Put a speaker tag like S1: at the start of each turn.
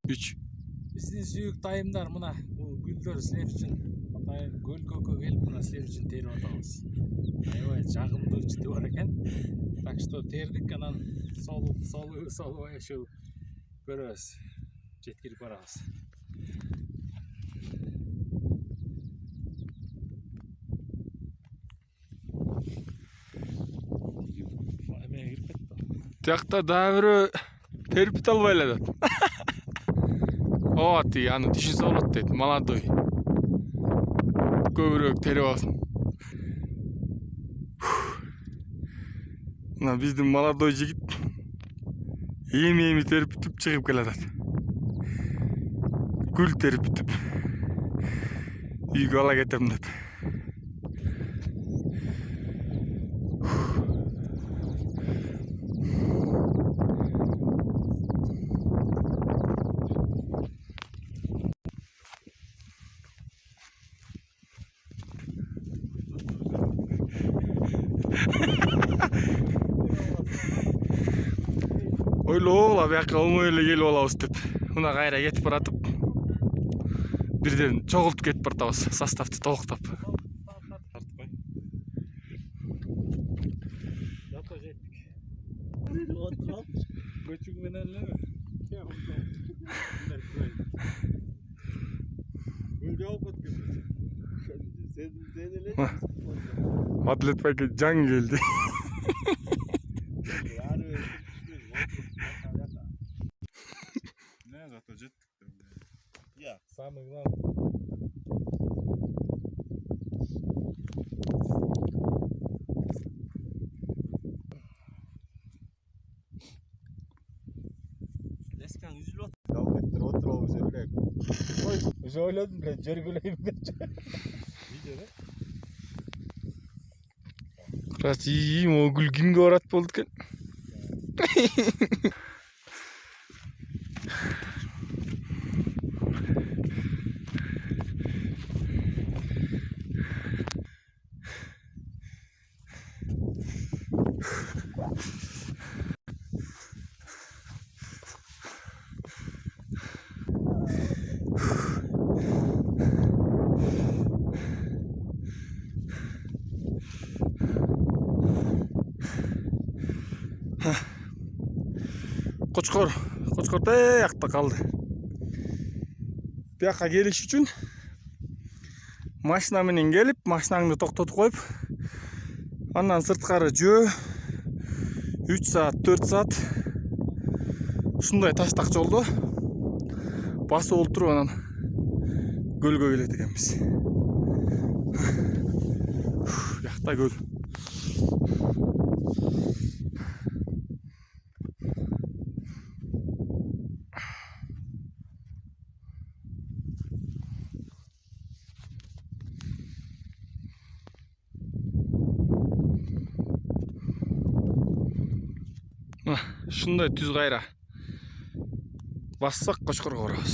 S1: 3.
S2: Биздин сүйүктүү айымдар мына бул гүлдөр силер үчүн атайын көлкөккө келип мына силер үчүн терип атабыз. Аябай жагымдуу жыты бар экен. Так что тердик, анан солубай ушул көрөбүз. Жеткирип барабыз.
S1: Тиякта дагы бирөө терпит албай эле атат. Ооба тиги аны түшүнсө болот дейт, молодой. Көбүрөөк терип алсын. Мына биздин молодой жигит эми терпитип чыгып келатат. Гүл терпитип. Үйгө ала кетем деп. Ойлоола бияка оңой эле келип алабыз деп. Мына кайра кетип баратып. Бирден чогултуп кетип баратабыз, составты толуктап.
S2: Жапа жеттик. Көчүк менен элеби? Гүл жауып кеткен. Сен эле.
S1: Атлет байке жаң келди.
S3: Не, зато жеттик.
S2: Я, самый главный.
S3: Лескан үзүлүп атат.
S2: Давлеттер отурабыз элек. Ой, уже ойлодум эле жөргүлөйм депчи. Видео да?
S1: Красивый, могул кимге барат болду экен? Кочкор тиякта калды. Бияка келиш үчүн машина менен келип, машинаңды токтотуп коюп, андан сырткары жөө 3 саат, 4 саат ушундай таштак жолдо басып олтуруп анан көлгө келет экенбиз. Бияқта көл. Ушундай түз кайра бассак Кочкорго барабыз.